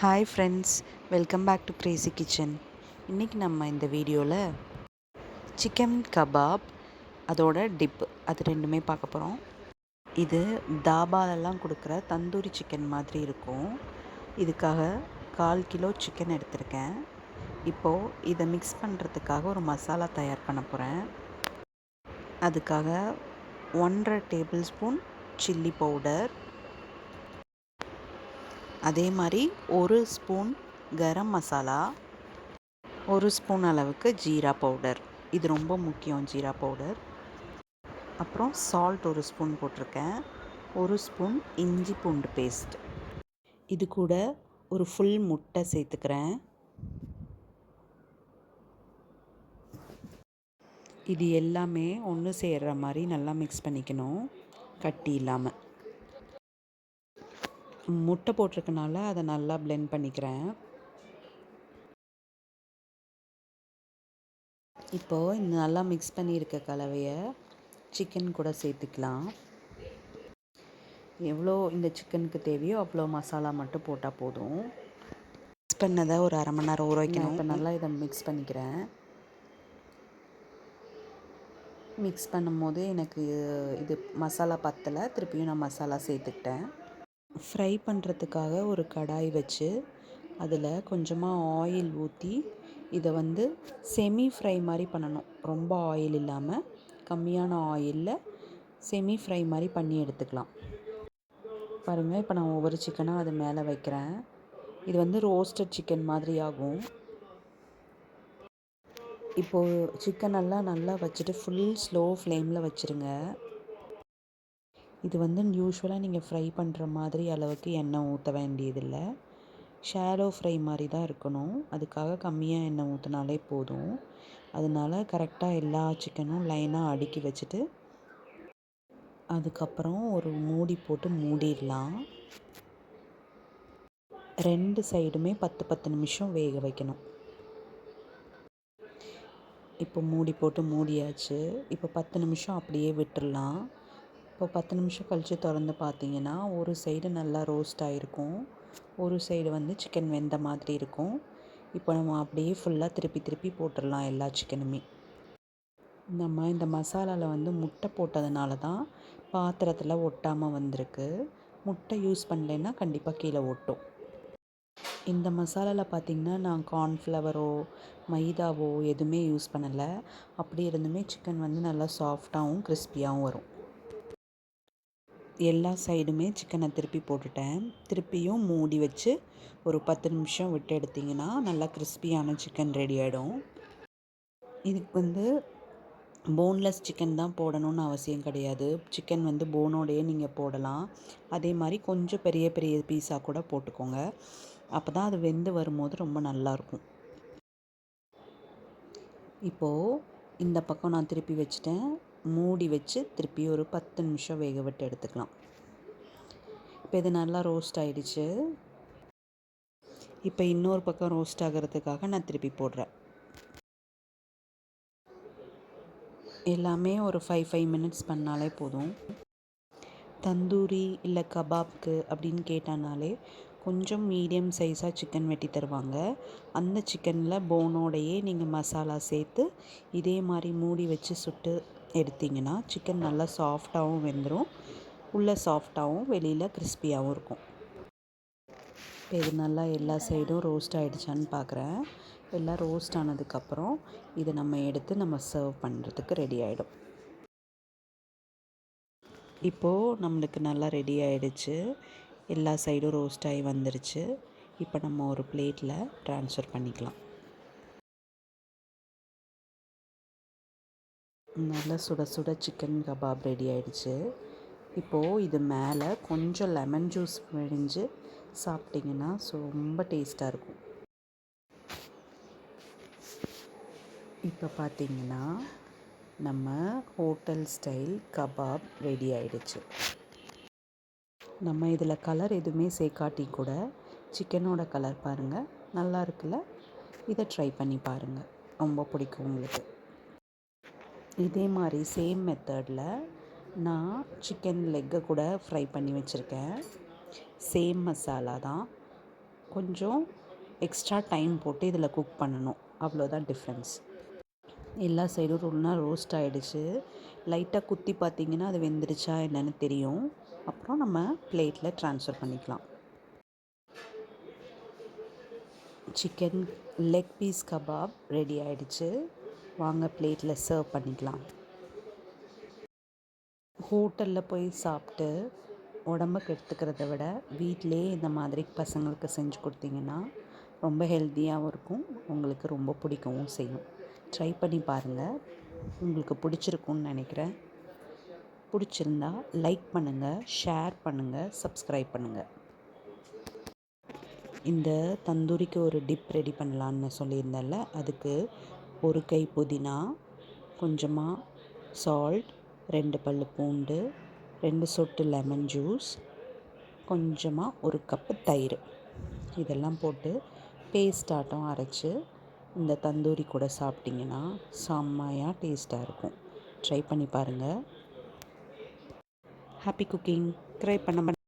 Hi friends, welcome back to Crazy Kitchen. இன்றைக்கி நம்ம இந்த வீடியோவில் சிக்கன் கபாப் அதோட டிப்பு அது ரெண்டுமே பார்க்க போகிறோம். இது தாபாலெல்லாம் கொடுக்குற தந்தூரி சிக்கன் மாதிரி இருக்கும். இதுக்காக 1/4 கிலோ சிக்கன் எடுத்திருக்கேன். இப்போது இதை மிக்ஸ் பண்ணுறதுக்காக ஒரு மசாலா தயார் பண்ண போகிறேன். அதுக்காக 1½ டேபிள் ஸ்பூன் சில்லி பவுடர், அதே மாதிரி 1 ஸ்பூன் கரம் மசாலா, 1 ஸ்பூன் அளவுக்கு ஜீரா பவுடர். இது ரொம்ப முக்கியம், ஜீரா பவுடர். அப்புறம் சால்ட் 1 ஸ்பூன் போட்டிருக்கேன். 1 ஸ்பூன் இஞ்சி பூண்டு பேஸ்ட். இது கூட ஒரு ஃபுல் முட்டை சேர்த்துக்கிறேன். இது எல்லாமே ஒன்று சேர்கிற மாதிரி நல்லா மிக்ஸ் பண்ணிக்கணும், கட்டி இல்லாமல். முட்டை போட்டிருக்கனால அதை நல்லா பிளெண்ட் பண்ணிக்கிறேன். இப்போது இந்த நல்லா மிக்ஸ் பண்ணியிருக்க கலவையை சிக்கன் கூட சேர்த்துக்கலாம். எவ்வளோ இந்த சிக்கனுக்கு தேவையோ அவ்வளோ மசாலா மட்டும் போட்டால் போதும். மிக்ஸ் பண்ணதை ஒரு 1/2 மணி நேரம் ஊற வைக்கணும். இப்போ நல்லா இதை மிக்ஸ் பண்ணிக்கிறேன். மிக்ஸ் பண்ணும்போது எனக்கு இது மசாலா பத்தலை, திருப்பியும் நான் மசாலா சேர்த்துக்கிட்டேன். ஃப்ரை பண்ணுறதுக்காக ஒரு கடாய் வச்சு அதில் கொஞ்சமாக ஆயில் ஊற்றி இதை செமி ஃப்ரை மாதிரி பண்ணணும். ரொம்ப ஆயில் இல்லாமல் கம்மியான ஆயிலில் செமி ஃப்ரை மாதிரி பண்ணி எடுத்துக்கலாம். பாருங்கள், இப்போ நான் ஒவ்வொரு சிக்கனாக அது மேலே வைக்கிறேன். இது ரோஸ்டட் சிக்கன் மாதிரி ஆகும். இப்போது சிக்கனெல்லாம் நல்லா வச்சுட்டு ஃபுல் ஸ்லோ ஃப்ளேமில் வச்சுருங்க. இது யூஸ்வலாக நீங்கள் ஃப்ரை பண்ணுற மாதிரி அளவுக்கு எண்ணெய் ஊற்ற வேண்டியதில்லை. ஷாலோ ஃப்ரை மாதிரி தான் இருக்கணும். அதுக்காக கம்மியாக எண்ணெய் ஊற்றினாலே போதும். அதனால் கரெக்டாக எல்லா சிக்கனும் லைனாக அடுக்கி வச்சுட்டு அதுக்கப்புறம் ஒரு மூடி போட்டு மூடிடலாம். 2 சைடுமே 10 நிமிஷம் வேக வைக்கணும். இப்போ மூடி போட்டு மூடியாச்சு. இப்போ 10 நிமிஷம் அப்படியே விட்டுடலாம். இப்போ 10 நிமிஷம் கழித்து திறந்து பார்த்தீங்கன்னா ஒரு சைடு நல்லா ரோஸ்ட் ஆகிருக்கும், ஒரு சைடு சிக்கன் வெந்த மாதிரி இருக்கும். இப்போ நம்ம அப்படியே ஃபுல்லாக திருப்பி போட்டுடலாம் எல்லா சிக்கனுமே. நம்ம இந்த மசாலாவில் முட்டை போட்டதுனால தான் பாத்திரத்தில் ஒட்டாமல் வந்திருக்கு. முட்டை யூஸ் பண்ணலைன்னா கண்டிப்பாக கீழே ஒட்டும். இந்த மசாலாவில் பார்த்திங்கன்னா நான் கார்ன்ஃப்ளவரோ மைதாவோ எதுவுமே யூஸ் பண்ணலை. அப்படி இருந்துமே சிக்கன் நல்லா சாஃப்டாகவும் கிறிஸ்பியாகவும் வரும். எல்லா சைடுமே சிக்கனை திருப்பி போட்டுட்டேன். திருப்பியும் மூடி வச்சு ஒரு 10 நிமிஷம் விட்டு எடுத்திங்கன்னா நல்லா கிறிஸ்பியான சிக்கன் ரெடி ஆகிடும். இதுக்கு போன்லெஸ் சிக்கன் தான் போடணும்னு அவசியம் கிடையாது. சிக்கன் போனோடையே நீங்கள் போடலாம். அதே மாதிரி கொஞ்சம் பெரிய பெரிய பீஸாக கூட போட்டுக்கோங்க. அப்போ தான் அது வெந்து வரும்போது ரொம்ப நல்லாயிருக்கும். இப்போது இந்த பக்கம் நான் திருப்பி வச்சுட்டேன். மூடி வச்சு திருப்பி ஒரு 10 நிமிஷம் வேக விட்டு எடுத்துக்கலாம். இப்போ இது நல்லா ரோஸ்ட் ஆகிடுச்சு. இப்போ இன்னொரு பக்கம் ரோஸ்ட் ஆகிறதுக்காக நான் திருப்பி போடுறேன். எல்லாமே ஒரு 5 மினிட்ஸ் பண்ணாலே போதும். தந்தூரி இல்லை கபாப்க்கு அப்படின்னு கேட்டானாலே கொஞ்சம் மீடியம் சைஸாக சிக்கன் வெட்டி தருவாங்க. அந்த சிக்கனில் போனோடையே நீங்கள் மசாலா சேர்த்து இதே மாதிரி மூடி வச்சு சுட்டு எடுத்திங்கன்னா சிக்கன் நல்லா சாஃப்டாகவும் வெந்துடும், உள்ளே சாஃப்டாகவும் வெளியில் கிறிஸ்பியாகவும் இருக்கும். இப்போ இது நல்லா எல்லா சைடும் ரோஸ்ட் ஆகிடுச்சான்னு பார்க்குறேன். எல்லாம் ரோஸ்ட் ஆனதுக்கப்புறம் இதை நம்ம எடுத்து நம்ம சர்வ் பண்ணுறதுக்கு ரெடி ஆகிடும். இப்போது நம்மளுக்கு நல்லா ரெடி ஆகிடுச்சு. எல்லா சைடும் ரோஸ்ட் ஆகி வந்துருச்சு. இப்போ நம்ம ஒரு பிளேட்டில் ட்ரான்ஸ்ஃபர் பண்ணிக்கலாம். நல்லா சுட சுட சிக்கன் கபாப் ரெடி ஆகிடுச்சு. இப்போது இது மேலே கொஞ்சம் லெமன் ஜூஸ் பிழிஞ்சு சாப்பிட்டிங்கன்னா ரொம்ப டேஸ்ட்டாக இருக்கும். இப்போ பார்த்திங்கன்னா நம்ம ஹோட்டல் ஸ்டைல் கபாப் ரெடி ஆகிடுச்சு. நம்ம இதில் கலர் எதுவுமே சேர்க்காட்டி கூட சிக்கனோட கலர் பாருங்கள், நல்லா இருக்குல்ல? இதை ட்ரை பண்ணி பாருங்கள், ரொம்ப பிடிக்கும் உங்களுக்கு. இதே மாதிரி சேம் மெத்தடில் நான் சிக்கன் லெக்கை கூட ஃப்ரை பண்ணி வச்சுருக்கேன். சேம் மசாலா தான். கொஞ்சம் எக்ஸ்ட்ரா டைம் போட்டு இதில் குக் பண்ணணும். அவ்வளோதான் டிஃப்ரென்ஸ். எல்லா சைடும் நல்லா ரோஸ்ட் ஆகிடுச்சு. லைட்டாக குத்தி பார்த்திங்கன்னா அது வெந்துருச்சா என்னென்னு தெரியும். அப்புறம் நம்ம பிளேட்டில் ட்ரான்ஸ்ஃபர் பண்ணிக்கலாம். Chicken leg piece kebab ready ஆகிடுச்சு. வாங்க பிளேட்டில் சர்வ் பண்ணிக்கலாம். ஹோட்டலில் போய் சாப்பிட்டு உடம்புக்கு எடுத்துக்கிறத விட வீட்டிலே இந்த மாதிரி பசங்களுக்கு செஞ்சு கொடுத்தீங்கன்னா ரொம்ப ஹெல்த்தியாகவும் இருக்கும், உங்களுக்கு ரொம்ப பிடிக்கவும் செய்யும். ட்ரை பண்ணி பாருங்கள், உங்களுக்கு பிடிச்சிருக்குன்னு நினைக்கிறேன். பிடிச்சிருந்தா லைக் பண்ணுங்கள், ஷேர் பண்ணுங்கள், சப்ஸ்கிரைப் பண்ணுங்கள். இந்த தந்தூரிக்கு ஒரு டிப் ரெடி பண்ணலான்னு சொல்லியிருந்தேன்ல, அதுக்கு ஒரு கை புதினா, கொஞ்சமாக சால்ட், 2 பல் பூண்டு, 2 சொட்டு லெமன் ஜூஸ், கொஞ்சமாக ஒரு கப்பு தயிர், இதெல்லாம் போட்டு பேஸ்டாட்டம் அரைச்சி இந்த தந்தூரி கூட சாப்பிட்டிங்கன்னா செம்மையாக டேஸ்ட்டாக இருக்கும். ட்ரை பண்ணி பாருங்கள். Happy cooking. ட்ரை பண்ண